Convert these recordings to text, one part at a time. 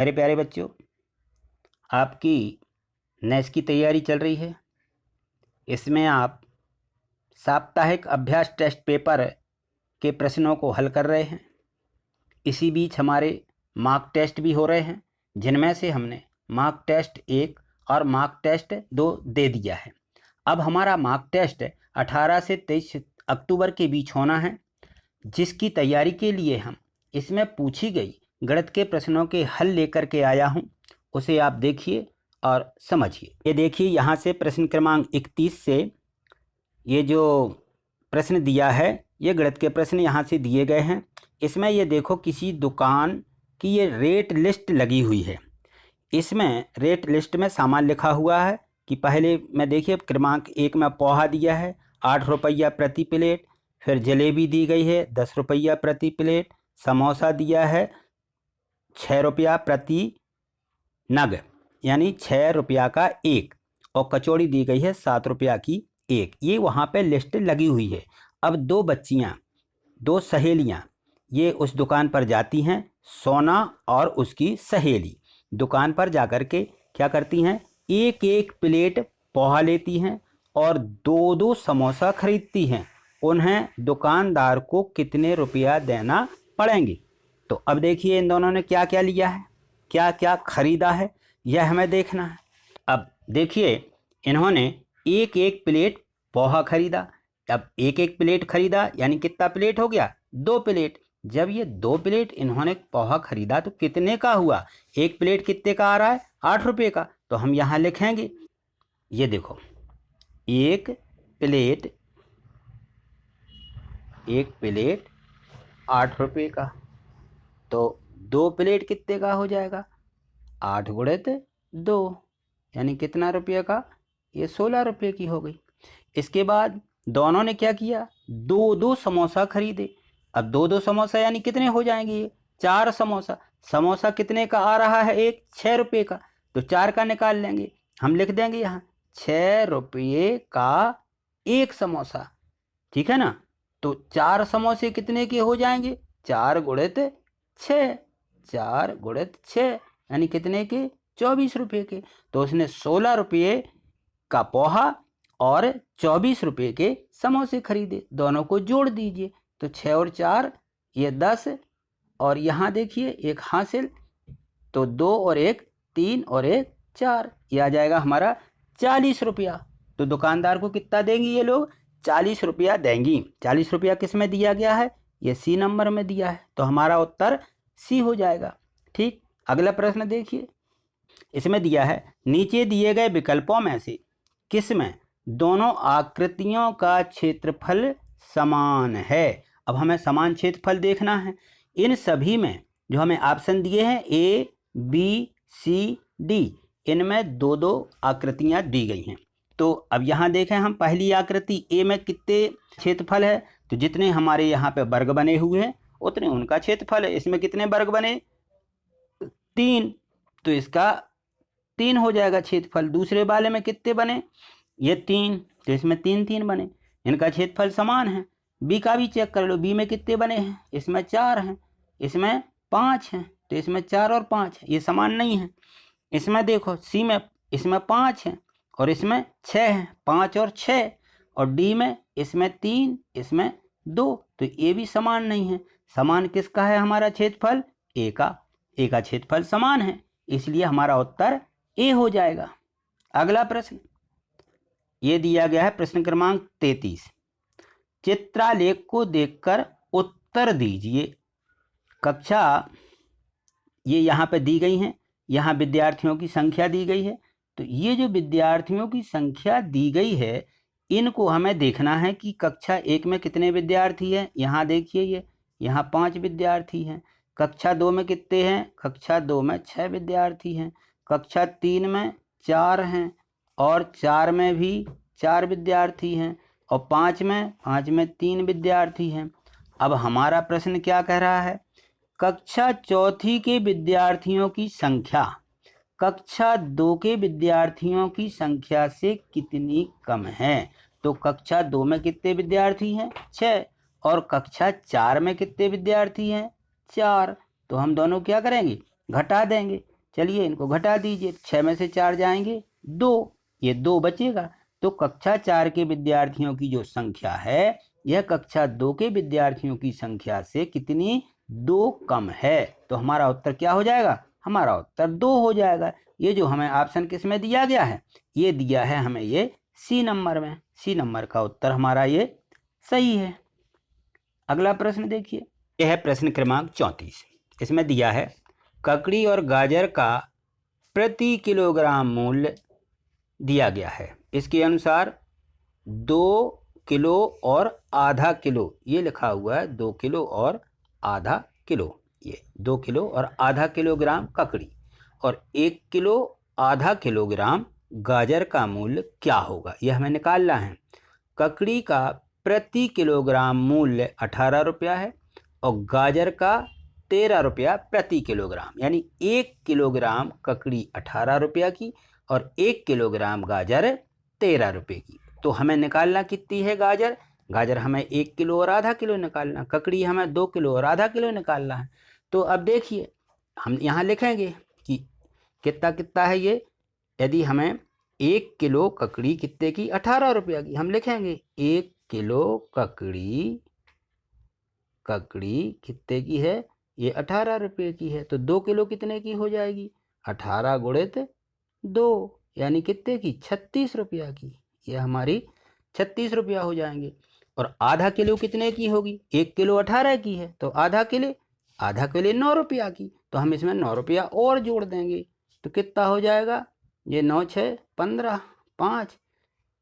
मेरे प्यारे बच्चों, आपकी नेस की तैयारी चल रही है। इसमें आप साप्ताहिक अभ्यास टेस्ट पेपर के प्रश्नों को हल कर रहे हैं। इसी बीच हमारे मार्क टेस्ट भी हो रहे हैं, जिनमें से हमने मार्क टेस्ट 1 और मार्क टेस्ट 2 दे दिया है। अब हमारा मार्क टेस्ट 18 से 23 अक्टूबर के बीच होना है, जिसकी तैयारी के लिए हम इसमें पूछी गई गणित के प्रश्नों के हल लेकर के आया हूं। उसे आप देखिए और समझिए। ये देखिए, यहाँ से प्रश्न क्रमांक 31 से ये जो प्रश्न दिया है, ये गणित के प्रश्न यहाँ से दिए गए हैं। इसमें ये देखो, किसी दुकान की ये रेट लिस्ट लगी हुई है। इसमें रेट लिस्ट में सामान लिखा हुआ है कि पहले में देखिए क्रमांक 1 में पोहा दिया है 8 रुपया प्रति प्लेट, फिर जलेबी दी गई है 10 रुपया प्रति प्लेट, समोसा दिया है 6 रुपया प्रति नग यानी 6 रुपया का एक, और कचौड़ी दी गई है 7 रुपया की एक। ये वहाँ पे लिस्ट लगी हुई है। अब दो बच्चियाँ, दो सहेलियाँ, ये उस दुकान पर जाती हैं। सोना और उसकी सहेली दुकान पर जाकर के क्या करती हैं, एक एक प्लेट पोहा लेती हैं और दो दो समोसा खरीदती हैं। उन्हें दुकानदार को कितने रुपया देना पड़ेंगे? तो अब देखिए, इन दोनों ने क्या क्या लिया है, क्या क्या खरीदा है, यह हमें देखना है। अब देखिए, इन्होंने एक एक प्लेट पोहा खरीदा। अब एक एक प्लेट खरीदा यानी कितना प्लेट हो गया? 2 प्लेट। जब ये 2 प्लेट इन्होंने पोहा खरीदा तो कितने का हुआ? एक प्लेट कितने का आ रहा है? 8 रुपये का। तो हम यहाँ लिखेंगे, ये देखो, एक प्लेट 8 रुपये का। तो 2 प्लेट कितने का हो जाएगा? 8 गुणित 2 यानी कितना रुपये का? ये 16 रुपये की हो गई। इसके बाद दोनों ने क्या किया? 2-2 समोसा खरीदे। अब 2-2 समोसा यानी कितने हो जाएंगे? ये 4 समोसा। समोसा कितने का आ रहा है? एक 6 रुपये का। तो 4 का निकाल लेंगे, हम लिख देंगे यहाँ 6 रुपये का एक समोसा। ठीक है ना? तो 4 समोसे कितने के हो जाएंगे? 4 गुणित 6, 4 गुणित 6 यानी कितने के? 24 रुपये के। तो उसने 16 रुपये का पोहा और 24 रुपये के समोसे खरीदे। दोनों को जोड़ दीजिए, तो 6 और 4 ये 10, और यहाँ देखिए एक हासिल, तो 2 और 1 3 और 1 4, ये आ जाएगा हमारा 40 रुपया। तो दुकानदार को कितना देंगी ये लोग? 40 रुपया देंगी। 40 रुपया किस में दिया गया है? ये सी नंबर में दिया है। तो हमारा उत्तर सी हो जाएगा। ठीक, अगला प्रश्न देखिए। इसमें दिया है, नीचे दिए गए विकल्पों में से किस में दोनों आकृतियों का क्षेत्रफल समान है? अब हमें समान क्षेत्रफल देखना है। इन सभी में जो हमें ऑप्शन दिए हैं A, B, C, D, इनमें 2-2 आकृतियां दी गई हैं। तो अब यहाँ देखें, हम पहली आकृति A में कितने क्षेत्रफल है? तो जितने हमारे यहाँ पे वर्ग बने हुए हैं उतने उनका क्षेत्रफल है। इसमें कितने वर्ग बने? 3, तो इसका 3 हो जाएगा क्षेत्रफल। दूसरे वाले में कितने बने? ये 3, तो इसमें 3-3 बने। इनका क्षेत्रफल समान है। बी का भी चेक कर लो, बी में कितने बने हैं? इसमें 4 हैं, इसमें 5 हैं, तो इसमें 4 और 5 है, ये समान नहीं है। इसमें देखो, सी में इसमें 5 हैं और इसमें 6 हैं, 5 और 6, और डी में इसमें 3, इसमें 2, तो ये भी समान नहीं है। समान किसका है हमारा क्षेत्रफल? ए का। ए का क्षेत्रफल समान है, इसलिए हमारा उत्तर ए हो जाएगा। अगला प्रश्न ये दिया गया है, प्रश्न क्रमांक 33। चित्रालेख को देखकर उत्तर दीजिए। कक्षा ये यहाँ पे दी गई हैं, यहाँ विद्यार्थियों की संख्या दी गई है। तो ये जो विद्यार्थियों की संख्या दी गई है, इनको हमें देखना है कि कक्षा 1 में कितने विद्यार्थी हैं। यहाँ देखिए, ये यहाँ 5 विद्यार्थी हैं। कक्षा 2 में कितने हैं? कक्षा 2 में 6 विद्यार्थी हैं। कक्षा 3 में 4 हैं, और 4 में भी 4 विद्यार्थी हैं, और 5 में 3 विद्यार्थी हैं। अब हमारा प्रश्न क्या कह रहा है? कक्षा 4 के विद्यार्थियों की संख्या कक्षा 2 के विद्यार्थियों की संख्या से कितनी कम है? तो कक्षा 2 में कितने विद्यार्थी हैं? 6, और कक्षा 4 में कितने विद्यार्थी हैं? 4। तो हम दोनों क्या करेंगे? घटा देंगे। चलिए इनको घटा दीजिए, 6 में से 4 जाएंगे 2, ये 2 बचेगा। तो कक्षा 4 के विद्यार्थियों की जो संख्या है यह कक्षा 2 के विद्यार्थियों की संख्या से कितनी 2 कम है। तो हमारा उत्तर क्या हो जाएगा, हमारा उत्तर 2 हो जाएगा। ये जो हमें ऑप्शन किस में दिया गया है, ये दिया है हमें ये सी नंबर में। सी नंबर का उत्तर हमारा ये सही है। अगला प्रश्न देखिए, यह है प्रश्न क्रमांक 34। इसमें दिया है ककड़ी और गाजर का प्रति किलोग्राम मूल्य दिया गया है। इसके अनुसार 2 किलो और आधा किलो, ये लिखा हुआ है 2 किलो और आधा किलो, ये 2 किलो और आधा किलोग्राम ककड़ी और 1 किलो आधा किलोग्राम गाजर का मूल्य क्या होगा, यह हमें निकालना है। ककड़ी का प्रति किलोग्राम मूल्य 18 रुपया है और गाजर का 13 रुपया प्रति किलोग्राम, यानी 1 किलोग्राम ककड़ी 18 रुपया की और 1 किलोग्राम गाजर 13 रुपये की। तो हमें निकालना कितनी है गाजर, गाजर हमें 1 किलो और आधा किलो निकालना, ककड़ी हमें 2 किलो और आधा किलो निकालना है। तो अब देखिए हम यहाँ लिखेंगे कि कितना कितना है ये। यदि हमें 1 किलो ककड़ी कितने की, 18 रुपया की, हम लिखेंगे 1 किलो ककड़ी कितने की है, ये 18 रुपये की है। तो 2 किलो कितने की हो जाएगी, 18 गुणित 2, यानी कितने की, 36 रुपया की। ये हमारी 36 रुपया हो जाएंगे। और आधा किलो कितने की होगी, 1 किलो 18 की है, तो आधा किलो 9 रुपया की। तो हम इसमें 9 रुपया और जोड़ देंगे, तो कितना हो जाएगा, ये 9 6 15, 5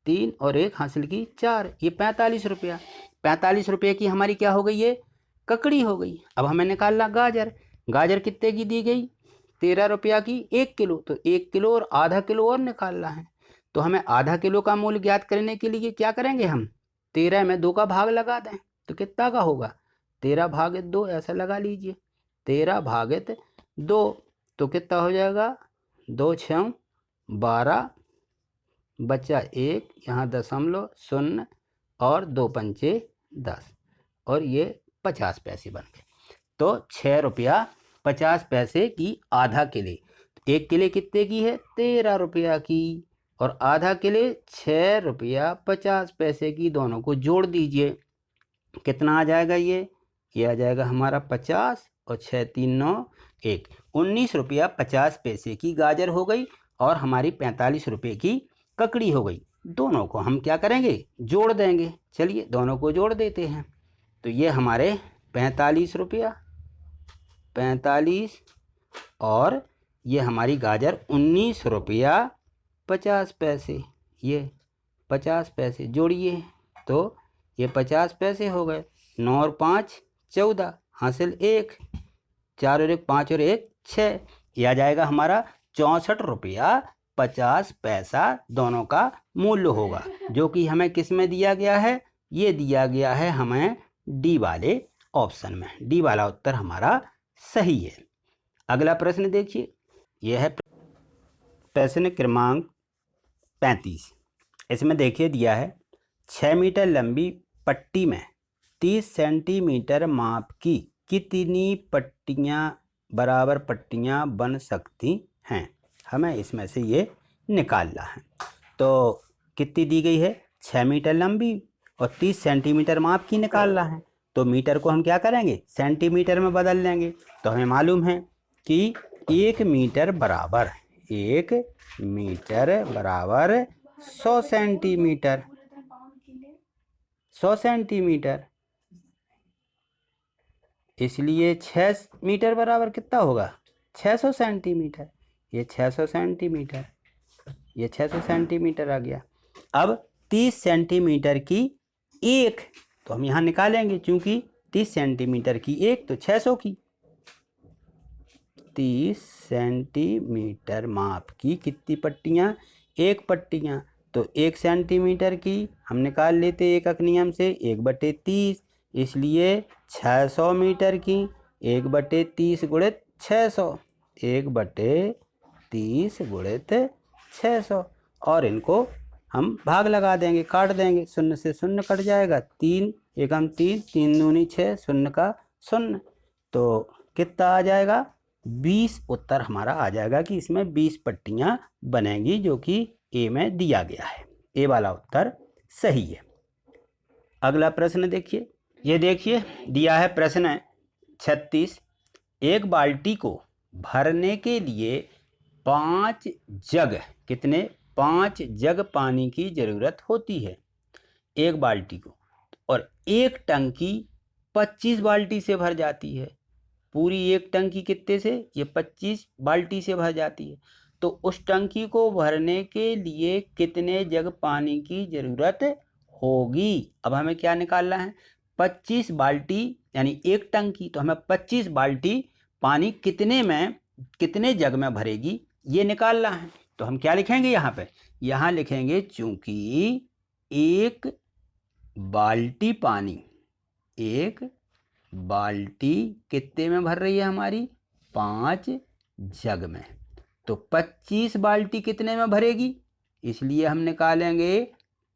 3 और 1 हासिल की 4, ये 45 रुपया। 45 रुपये की हमारी क्या हो गई, ये ककड़ी हो गई। अब हमें निकालना गाजर, गाजर कितने की दी गई, 13 रुपया की 1 किलो, तो 1 किलो और आधा किलो और निकालना है। तो हमें आधा किलो का मूल्य ज्ञात करने के लिए क्या करेंगे, हम 13 में 2 का भाग लगा दें, तो कितना का होगा, 13 भागित 2 ऐसा लगा लीजिए, 13 भागित 2, तो कितना हो जाएगा, 2 6 12, बचा 1, यहाँ 0.0 और 2 पंचे 10, और ये 50 पैसे बन गए। तो 6 रुपया 50 पैसे की आधा किले। तो 1 किले कितने की है, 13 रुपया की, और आधा किले 6 रुपया 50 पैसे की। दोनों को जोड़ दीजिए, कितना आ जाएगा, ये आ जाएगा हमारा 50 और 6 3 9 1, 19 रुपया 50 पैसे की गाजर हो गई और हमारी 45 रुपये की ककड़ी हो गई। दोनों को हम क्या करेंगे, जोड़ देंगे। चलिए दोनों को जोड़ देते हैं। तो ये हमारे 45 रुपया 45 और ये हमारी गाजर 19 रुपया 50 पैसे, ये 50 पैसे जोड़िए, तो ये 50 पैसे हो गए। 9 और 5 14, हासिल 1, 4 और 1 5 और 1 6, यह आ जाएगा हमारा 64 रुपया 50 पैसा दोनों का मूल्य होगा, जो कि हमें किस में दिया गया है, ये दिया गया है हमें डी वाले ऑप्शन में। डी वाला उत्तर हमारा सही है। अगला प्रश्न देखिए, यह है प्रश्न क्रमांक 35। इसमें देखिए दिया है 6 मीटर लंबी पट्टी में 30 सेंटीमीटर माप की कितनी पट्टियाँ बराबर पट्टियाँ बन सकती हैं, हमें इसमें से ये निकालना है। तो कितनी दी गई है, 6 मीटर लंबी और 30 सेंटीमीटर माप की निकालना है। तो मीटर को हम क्या करेंगे, सेंटीमीटर में बदल लेंगे। तो हमें मालूम है कि 1 मीटर बराबर 100 सेंटीमीटर, 100 सेंटीमीटर, इसलिए 6 मीटर बराबर कितना होगा, 600 सेंटीमीटर। ये 600 सेंटीमीटर, ये 600 सेंटीमीटर आ गया। अब 30 सेंटीमीटर की 1, तो हम यहाँ निकालेंगे, क्योंकि 30 सेंटीमीटर की 1 तो 600 की। 30 सेंटीमीटर माप की कितनी पट्टियाँ, 1 पट्टियाँ, तो 1 सेंटीमीटर की हम निकाल लेते एकक नियम से 1/30, इसलिए 600 मीटर की 1/30 गुणित 600, 1/30 गुणित 600, और इनको हम भाग लगा देंगे, काट देंगे, 0 से 0 कट जाएगा, 3 एकम 3, 3 दूनी 6, 0 का 0, तो कितना आ जाएगा, 20 उत्तर हमारा आ जाएगा कि इसमें 20 पट्टियां बनेंगी, जो कि ए में दिया गया है। ए वाला उत्तर सही है। अगला प्रश्न देखिए, ये देखिए दिया है प्रश्न 36। एक बाल्टी को भरने के लिए 5 जग, कितने, 5 जग पानी की जरूरत होती है एक बाल्टी को, और एक टंकी 25 बाल्टी से भर जाती है। पूरी एक टंकी कितने से, ये 25 बाल्टी से भर जाती है। तो उस टंकी को भरने के लिए कितने जग पानी की जरूरत होगी। अब हमें क्या निकालना है, 25 बाल्टी यानी एक टंकी, तो हमें 25 बाल्टी पानी कितने जग में भरेगी ये निकालना है। तो हम क्या लिखेंगे यहाँ पे, यहाँ लिखेंगे चूंकि एक बाल्टी पानी, एक बाल्टी कितने में भर रही है हमारी, 5 जग में, तो 25 बाल्टी कितने में भरेगी, इसलिए हम निकालेंगे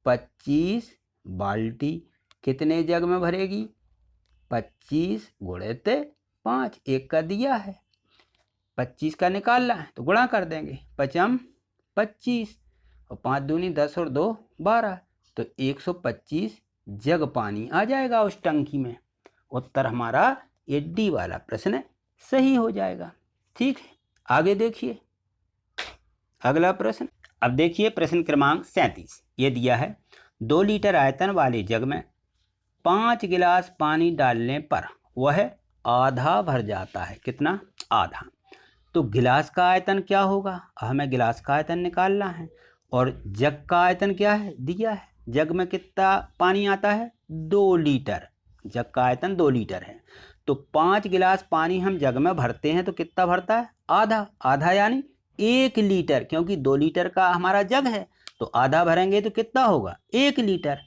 25 बाल्टी कितने जग में भरेगी, 25 गुणित 5, एक का दिया है, 25 का निकालना है तो गुणा कर देंगे, 5 25 और 5 दूनी 10 और 2 12, तो 125 जग पानी आ जाएगा उस टंकी में। उत्तर हमारा ये डी वाला प्रश्न सही हो जाएगा। ठीक है, आगे देखिए अगला प्रश्न। अब देखिए प्रश्न क्रमांक 37। ये दिया है 2 लीटर आयतन वाले जग में 5 गिलास पानी डालने पर वह आधा भर जाता है, कितना, आधा। तो गिलास का आयतन क्या होगा, हमें गिलास का आयतन निकालना है, और जग का आयतन क्या है, दिया है। जग में कितना पानी आता है, 2 लीटर, जग का आयतन 2 लीटर है। तो 5 गिलास पानी हम जग में भरते हैं तो कितना भरता है, आधा, आधा यानी 1 लीटर, क्योंकि 2 लीटर का हमारा जग है तो आधा भरेंगे तो कितना होगा, 1 लीटर।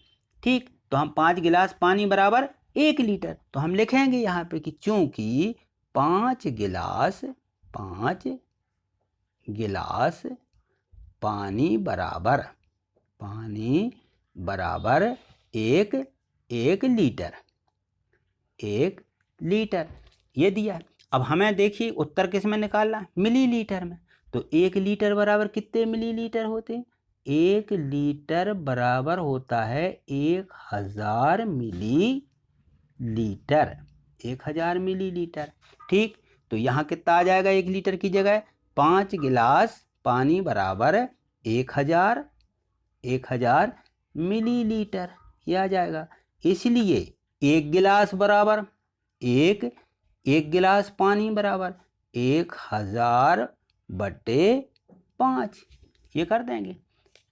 ठीक, तो हम 5 गिलास पानी बराबर 1 लीटर, तो हम लिखेंगे यहाँ पे कि चूंकि 5 गिलास पानी बराबर 1 लीटर, 1 लीटर ये दिया। अब हमें देखिए उत्तर किस में निकालना है, मिलीलीटर में। तो 1 लीटर बराबर कितने मिलीलीटर होते हैं, 1 लीटर बराबर होता है 1000 मिलीलीटर, 1000 मिलीलीटर। ठीक, तो यहाँ कितना आ जाएगा, 1 लीटर की जगह 5 गिलास पानी बराबर 1000 मिलीलीटर, ये आ जाएगा। इसलिए 1 गिलास बराबर एक गिलास पानी बराबर 1000/5, ये कर देंगे।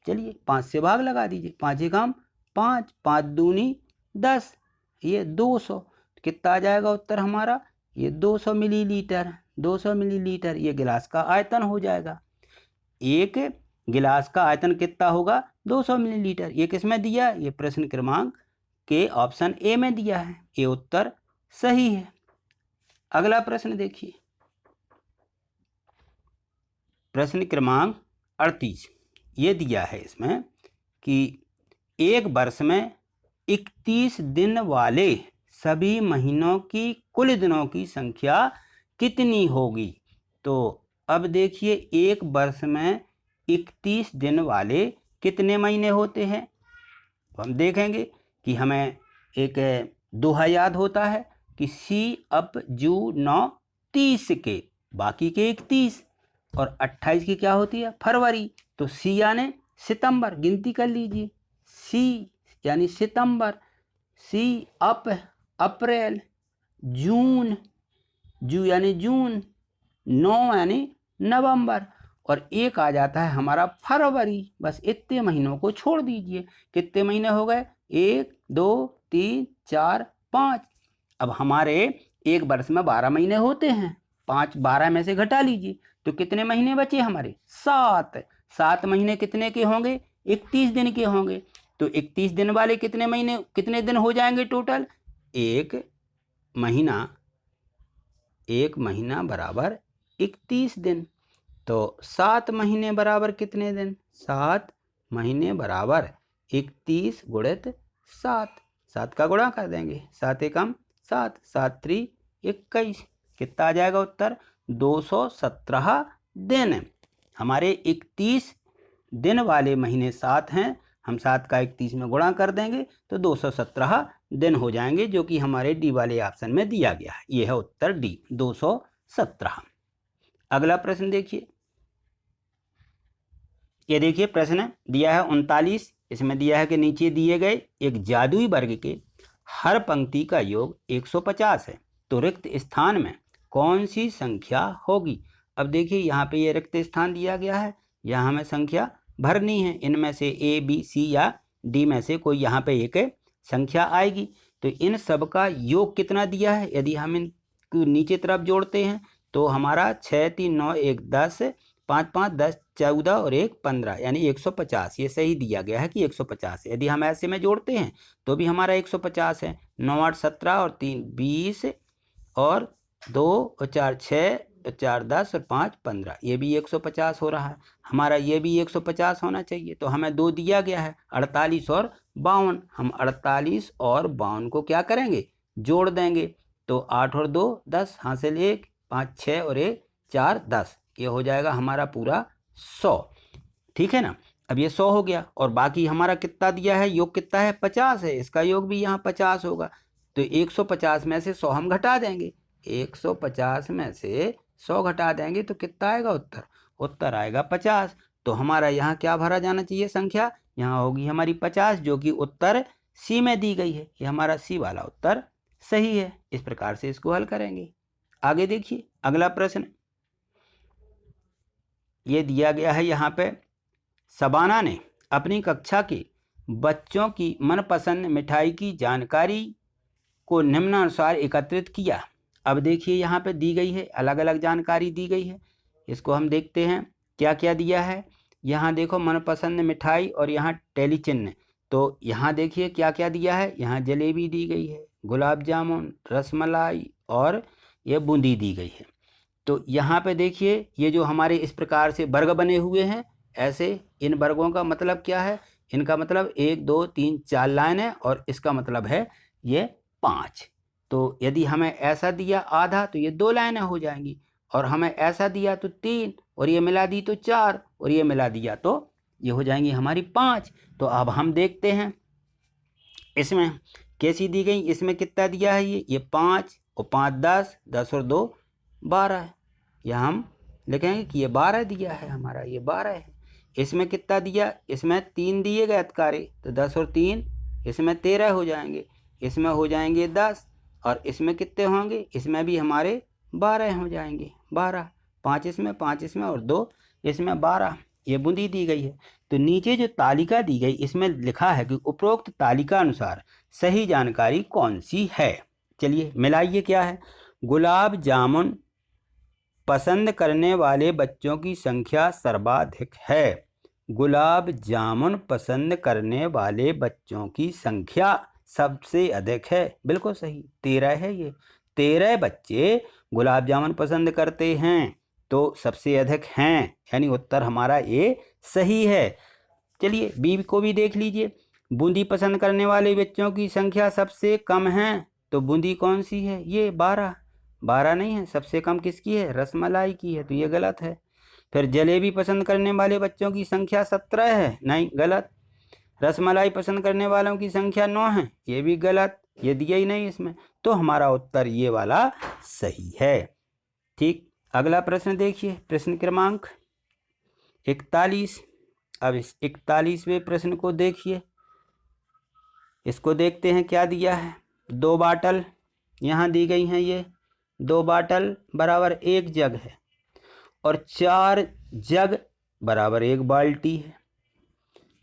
चलिए 5 से भाग लगा दीजिए, 5 एकम 5, 5 दूनी 10, ये 200, कितना आ जाएगा उत्तर हमारा, ये 200 मिलीलीटर, 200 मिलीलीटर ये गिलास का आयतन हो जाएगा। एक गिलास का आयतन कितना होगा, 200 मिलीलीटर। ये किस में दिया, ये प्रश्न क्रमांक के ऑप्शन ए में दिया है, ये उत्तर सही है। अगला प्रश्न देखिए, प्रश्न क्रमांक 38। ये दिया है इसमें कि एक वर्ष में 31 दिन वाले सभी महीनों की कुल दिनों की संख्या कितनी होगी। तो अब देखिए एक वर्ष में 31 दिन वाले कितने महीने होते हैं, हम देखेंगे कि हमें एक दोहा याद होता है कि सी अप जू 9 30 के, बाकी के 31, और 28 की क्या होती है, फरवरी। तो सी यानी सितंबर, गिनती कर लीजिए, सी यानी सितंबर, सी अप अप्रैल, जून, जू यानी जून, 9 यानी नवंबर, और एक आ जाता है हमारा फरवरी। बस इतने महीनों को छोड़ दीजिए, कितने महीने हो गए, 1 2 3 4 5। अब हमारे एक वर्ष में 12 महीने होते हैं, 5 12 में से घटा लीजिए तो कितने महीने बचे हमारे, 7 महीने कितने के होंगे, 31 दिन के होंगे। तो 31 दिन वाले कितने महीने, कितने दिन हो जाएंगे टोटल, एक महीना बराबर 31 दिन। तो 7 महीने बराबर कितने दिन, 7 महीने बराबर 31 गुणित 7, 7 का गुणा कर देंगे, 7 एकम 7, 7 3 21, कितना आ जाएगा उत्तर, 217 दिन। हमारे 31 दिन वाले महीने 7 हैं, हम 7 का 31 में गुणा कर देंगे तो 217 दिन हो जाएंगे, जो कि हमारे डी वाले ऑप्शन में दिया गया है। ये है उत्तर डी, 217। अगला प्रश्न देखिए, ये देखिए प्रश्न दिया है 39। इसमें दिया है कि नीचे दिए गए एक जादुई वर्ग के हर पंक्ति का योग 150 है, तो रिक्त स्थान में कौन सी संख्या होगी। अब देखिए यहाँ पे ये रिक्त स्थान दिया गया है, यहाँ हमें संख्या भरनी है, इनमें से ए बी सी या डी में से कोई यहाँ पे एक संख्या आएगी। तो इन सब का योग कितना दिया है, यदि हम इनको नीचे तरफ जोड़ते हैं तो हमारा 6 3 9 1 10, 5 5 10 14 और 1 15 यानी 150। ये सही दिया गया है कि 150 है। यदि हम ऐसे में जोड़ते हैं तो भी हमारा 150 है। 9 8 17 और 3 20 और 2 और 4 6 और 4 10 और 5 15, ये भी 150 हो रहा है। हमारा ये भी 150 होना चाहिए। तो हमें 2 दिया गया है, 48 और 52। हम 48 और 52 को क्या करेंगे, जोड़ देंगे। तो 8 और 2 10, हासिल 1, 5 6 और 1 4 10, ये हो जाएगा हमारा पूरा 100। ठीक है ना। अब ये 100 हो गया और बाकी हमारा कितना दिया है, योग कितना है, 50 है, इसका योग भी यहाँ 50 होगा। तो 150 में से 100 हम घटा देंगे, 150 में से 100 घटा देंगे तो कितना आएगा उत्तर, उत्तर आएगा 50। तो हमारा यहाँ क्या भरा जाना चाहिए संख्या, यहाँ होगी हमारी 50, जो कि उत्तर सी में दी गई है। ये हमारा सी वाला उत्तर सही है। इस प्रकार से इसको हल करेंगे। आगे देखिए अगला प्रश्न, ये दिया गया है यहाँ पे, शबाना ने अपनी कक्षा के बच्चों की मनपसंद मिठाई की जानकारी को निम्नानुसार एकत्रित किया। अब देखिए यहाँ पे दी गई है, अलग अलग जानकारी दी गई है। इसको हम देखते हैं क्या क्या दिया है। यहाँ देखो मनपसंद मिठाई और यहाँ टेली चिन्ह। तो यहाँ देखिए क्या क्या दिया है, यहाँ जलेबी दी गई है, गुलाब जामुन, रसमलाई और ये बूंदी दी गई है। तो यहाँ पे देखिए ये जो हमारे इस प्रकार से वर्ग बने हुए हैं, ऐसे इन वर्गों का मतलब क्या है, इनका मतलब 1 2 3 4 लाइन है और इसका मतलब है ये 5। तो यदि हमें ऐसा दिया आधा तो ये 2 लाइनें हो जाएंगी, और हमें ऐसा दिया तो 3, और ये मिला दी तो 4, और ये मिला दिया तो ये हो जाएंगी हमारी 5। तो अब हम देखते हैं इसमें कैसी दी गई। इसमें कितना दिया है, ये 5 और 5 10, 10 और 2 12 है। यहाँ हम लिखेंगे कि ये 12 दिया है, हमारा ये 12 है। इसमें कितना दिया, इसमें 3 दिए गए अतकारे, तो 10 और 3 इसमें 13 हो जाएंगे, इसमें हो जाएंगे 10, और इसमें कितने होंगे, इसमें भी हमारे 12 हो जाएंगे, 12। 5 इसमें और 2 इसमें, 12। ये बूंदी दी गई है। तो नीचे जो तालिका दी गई इसमें लिखा है कि उपरोक्त तालिका अनुसार सही जानकारी कौन सी है। चलिए मिलाइए क्या है। गुलाब जामुन पसंद करने वाले बच्चों की संख्या सर्वाधिक है। गुलाब जामुन पसंद करने वाले बच्चों की संख्या सबसे अधिक है, बिल्कुल सही, 13 है। ये 13 बच्चे गुलाब जामुन पसंद करते हैं, तो सबसे अधिक हैं, यानी उत्तर हमारा ये सही है। चलिए बी को भी देख लीजिए। बूंदी पसंद करने वाले बच्चों की संख्या सबसे कम है, तो बूंदी कौन सी है, ये 12। 12 नहीं है, सबसे कम किसकी है, रसमलाई की है, तो ये गलत है। फिर जलेबी पसंद करने वाले बच्चों की संख्या 17 है, नहीं, गलत। रसमलाई पसंद करने वालों की संख्या 9 है, ये भी गलत, ये दिया ही नहीं इसमें। तो हमारा उत्तर ये वाला सही है। ठीक, अगला प्रश्न देखिए, प्रश्न क्रमांक 41। अब इस 41वें प्रश्न को देखिए, इसको देखते हैं क्या दिया है। 2 बाटल यहाँ दी गई हैं, ये 2 बाटल बराबर 1 जग है, और 4 जग बराबर 1 बाल्टी है।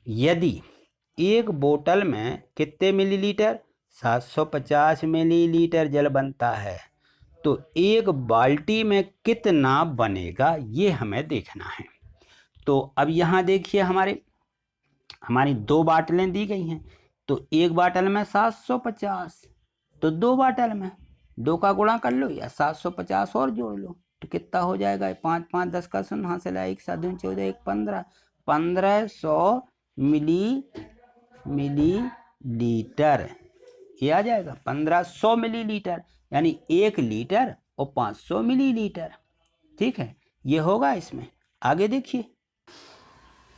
यदि एक बोतल में कितने मिलीलीटर, 750 मिलीलीटर जल बनता है, तो एक बाल्टी में कितना बनेगा, ये हमें देखना है। तो अब यहाँ देखिए हमारी 2 बाटलें दी गई हैं, तो एक बाटल में 750, तो 2 बाटल में 2 का गुणा कर लो या 750 और जोड़ लो, तो कितना हो जाएगा, 5 5 10 का 0, हासिल है 1 7 2 14 1 15, 1500 मिलीलीटर, ये आ जाएगा 1500 मिलीलीटर, यानी 1 लीटर और 500 मिलीलीटर। ठीक है, ये होगा इसमें। आगे देखिए,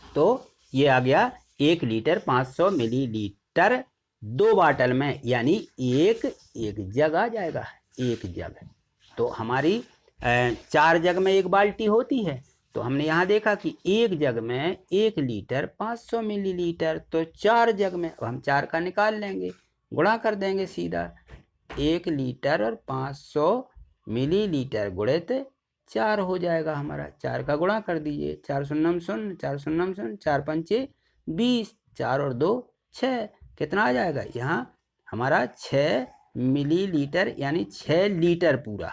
तो ये आ गया 1 लीटर 500 मिलीलीटर 2 बाटल में, यानी एक जग आ जाएगा, एक जग। तो हमारी 4 जग में 1 बाल्टी होती है, तो हमने यहाँ देखा कि एक जग में 1 लीटर 500 मिलीलीटर, तो 4 जग में, अब हम 4 का निकाल लेंगे, गुणा कर देंगे सीधा, 1 लीटर और 500 मिलीलीटर गुणित 4 हो जाएगा हमारा। 4 का गुणा कर दीजिए, 4 शून्यम शून्य, 4 शून्यम शून्य, 4 पंचे 20, 4 और 2 6, कितना आ जाएगा यहाँ हमारा 6 मिलीलीटर, यानी 6 लीटर पूरा।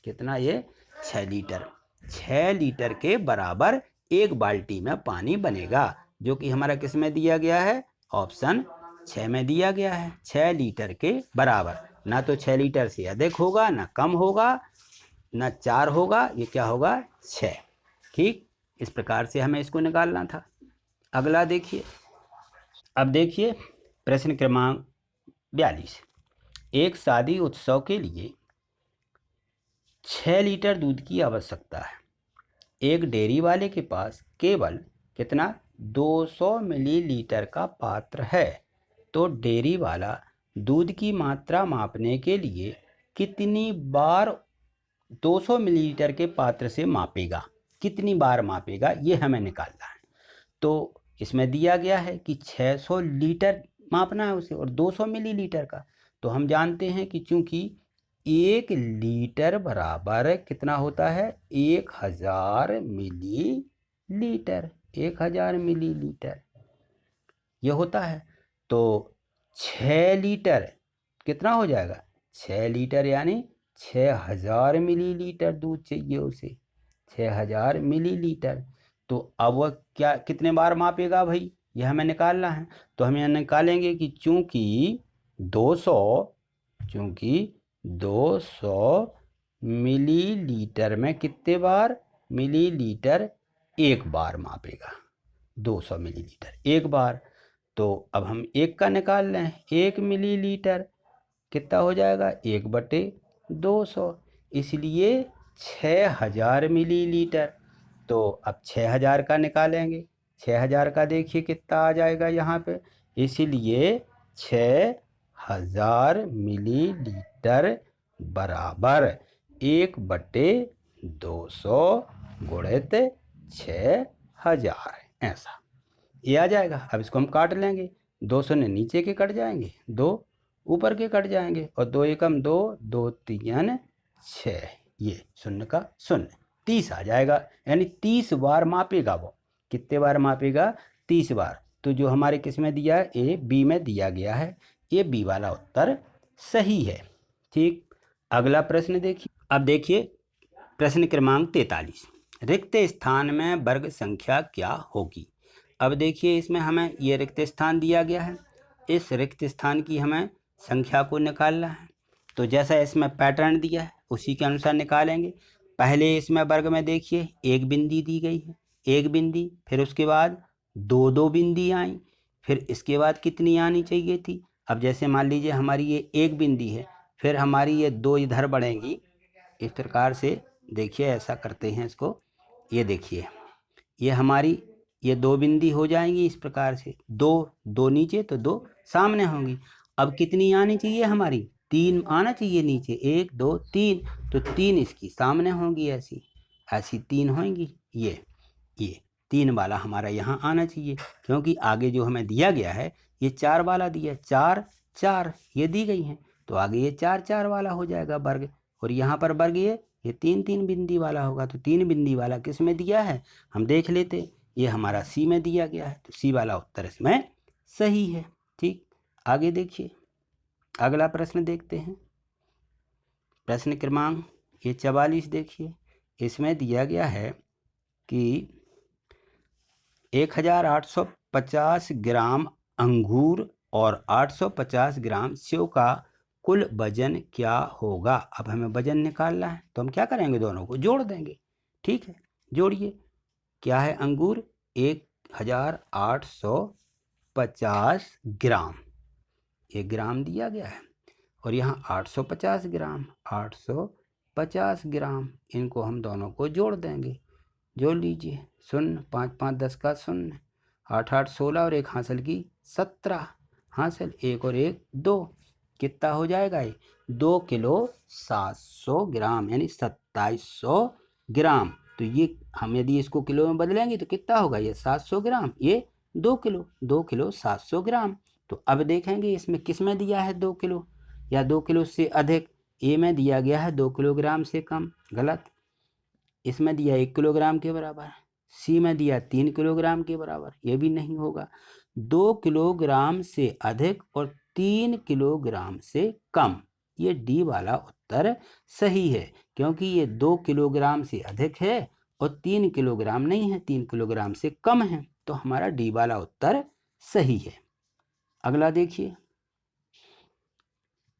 कितना ये 6 लीटर, 6 लीटर के बराबर एक बाल्टी में पानी बनेगा, जो कि हमारा किस में दिया गया है, ऑप्शन 6 में दिया गया है। 6 लीटर के बराबर, ना तो 6 लीटर से अधिक होगा, ना कम होगा, ना 4 होगा, ये क्या होगा 6। ठीक, इस प्रकार से हमें इसको निकालना था। अगला देखिए, अब देखिए प्रश्न क्रमांक 42। एक शादी उत्सव के लिए 6 लीटर दूध की आवश्यकता है। एक डेयरी वाले के पास केवल कितना 200 मिलीलीटर का पात्र है, तो डेयरी वाला दूध की मात्रा मापने के लिए कितनी बार 200 मिलीलीटर के पात्र से मापेगा, कितनी बार मापेगा, ये हमें निकालना है। तो इसमें दिया गया है कि 600 लीटर मापना है उसे और 200 मिलीलीटर का, तो हम जानते हैं कि चूंकि 1 लीटर बराबर कितना होता है 1000 मिलीलीटर, 1000 मिलीलीटर ये होता है। तो 6 लीटर कितना हो जाएगा, 6 लीटर यानी 6000 मिलीलीटर दूध चाहिए उसे, 6000 मिलीलीटर। तो अब वह क्या कितने बार मापेगा भाई, यह हमें निकालना है। तो हम यह निकालेंगे कि चूंकि 200 मिलीलीटर में कितने बार, मिलीलीटर एक बार मापेगा, 200 मिलीलीटर एक बार। तो अब हम एक का निकाल लें, 1 मिलीलीटर कितना हो जाएगा 1/200, इसलिए 6000 मिलीलीटर। तो अब 6000 का निकालेंगे, 6000 का देखिए कितना आ जाएगा यहाँ पे, इसलिए 6000 मिलीलीटर बराबर 1/200 गुणित 6000, ऐसा ये आ जाएगा। अब इसको हम काट लेंगे, 200 नीचे के कट जाएंगे, 2 ऊपर के कट जाएंगे, और 2 एकम 2, 2 3 6, ये 0 का 0, 30 आ जाएगा। यानी 30 बार मापेगा वो, कितने बार मापेगा 30 बार। तो जो हमारे किस में दिया है, ए बी में दिया गया है, ये बी वाला उत्तर सही है। ठीक, अगला प्रश्न देखिए। अब देखिए प्रश्न क्रमांक 43, रिक्त स्थान में वर्ग संख्या क्या होगी। अब देखिए इसमें हमें ये रिक्त स्थान दिया गया है, इस रिक्त स्थान की हमें संख्या को निकालना है। तो जैसा इसमें पैटर्न दिया है उसी के अनुसार निकालेंगे। पहले इसमें वर्ग में देखिए एक बिंदी दी गई है, एक बिंदी, फिर उसके बाद 2 बिंदी आई, फिर इसके बाद कितनी आनी चाहिए थी। अब जैसे मान लीजिए हमारी ये एक बिंदी है, फिर हमारी ये 2 इधर बढ़ेंगी, इस प्रकार से देखिए ऐसा करते हैं इसको, ये देखिए ये हमारी ये 2 बिंदी हो जाएंगी इस प्रकार से, 2 नीचे तो 2 सामने होंगी। अब कितनी आनी चाहिए हमारी, 3 आना चाहिए नीचे, 1 2 3, तो 3 इसकी सामने होंगी, ऐसी ऐसी 3 होंगी, ये 3 वाला हमारा यहाँ आना चाहिए, क्योंकि आगे जो हमें दिया गया है ये 4 वाला दिया है, 4 4 ये दी गई हैं, तो आगे ये 4 4 वाला हो जाएगा वर्ग, और यहाँ पर वर्ग ये 3 3 बिंदी वाला होगा। तो 3 बिंदी वाला किस में दिया है हम देख लेते, ये हमारा सी में दिया गया है, तो सी वाला उत्तर इसमें सही है। ठीक, आगे देखिए अगला प्रश्न देखते हैं, प्रश्न क्रमांक ये 44 देखिए, इसमें दिया गया है कि 1850 ग्राम अंगूर और 850 ग्राम सेव का कुल वजन क्या होगा। अब हमें वजन निकालना है, तो हम क्या करेंगे, दोनों को जोड़ देंगे। ठीक है, जोड़िए, क्या है अंगूर 1850 ग्राम, ये ग्राम दिया गया है, और यहाँ 850 ग्राम, 850 50 ग्राम। इनको हम दोनों को जोड़ देंगे, जोड़ लीजिए। 0, 5 5 10 का 0, 8 8 16 और एक हासिल की 17, हासिल 1 और 1 2, कितना हो जाएगा ये 2 किलो 700 ग्राम यानी 2700 ग्राम। तो ये हम यदि इसको किलो में बदलेंगे तो कितना होगा, ये 700 ग्राम, ये 2 किलो 700 ग्राम। तो अब देखेंगे इसमें किस में दिया है 2 किलो या 2 किलो से अधिक। ए में दिया गया है 2 किलोग्राम से कम, गलत। इसमें दिया 1 किलोग्राम के बराबर, सी में दिया 3 किलोग्राम के बराबर, ये भी नहीं होगा। 2 किलोग्राम से अधिक और 3 किलोग्राम से कम, ये डी वाला उत्तर सही है, क्योंकि ये 2 किलोग्राम से अधिक है और 3 किलोग्राम नहीं है, 3 किलोग्राम से कम है, तो हमारा डी वाला उत्तर सही है। अगला देखिए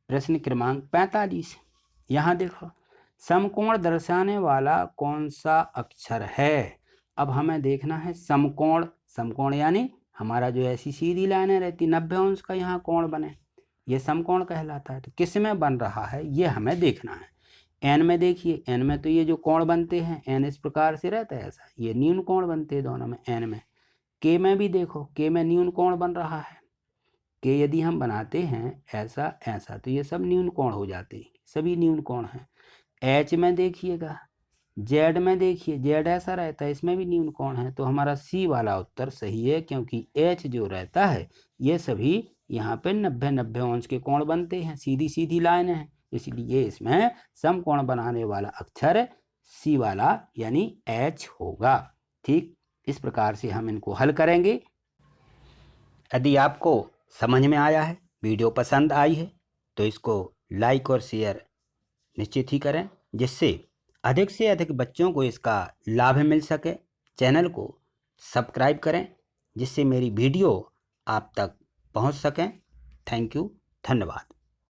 प्रश्न क्रमांक 45। यहाँ देखो, समकोण दर्शाने वाला कौन सा अक्षर है। अब हमें देखना है समकोण, समकोण यानी हमारा जो ऐसी सीधी लाइनें रहती 90 अंश का यहाँ कोण बने, ये समकोण कहलाता है। तो किस में बन रहा है ये हमें देखना है। एन में देखिए, एन में तो ये जो कोण बनते हैं एन इस प्रकार से रहता है, ऐसा ये न्यून कोण बनते हैं दोनों में एन में। के में भी देखो, के में न्यून कोण बन रहा है, के यदि हम बनाते हैं ऐसा ऐसा तो ये सब न्यून कोण हो जाते हैं, सभी न्यून कोण हैं। एच में देखिएगा, जेड में देखिए, जेड ऐसा रहता है, इसमें भी न्यून कोण है, तो हमारा सी वाला उत्तर सही है, क्योंकि एच जो रहता है ये सभी यहाँ पे 90 90 अंश के कोण बनते हैं, सीधी सीधी लाइन है, इसलिए इसमें समकोण बनाने वाला अक्षर सी वाला यानी एच होगा। ठीक इस प्रकार से हम इनको हल करेंगे। यदि आपको समझ में आया है, वीडियो पसंद आई है, तो इसको लाइक और शेयर निश्चित ही करें, जिससे अधिक से अधिक बच्चों को इसका लाभ मिल सके। चैनल को सब्सक्राइब करें, जिससे मेरी वीडियो आप तक पहुंच सकें। थैंक यू, धन्यवाद।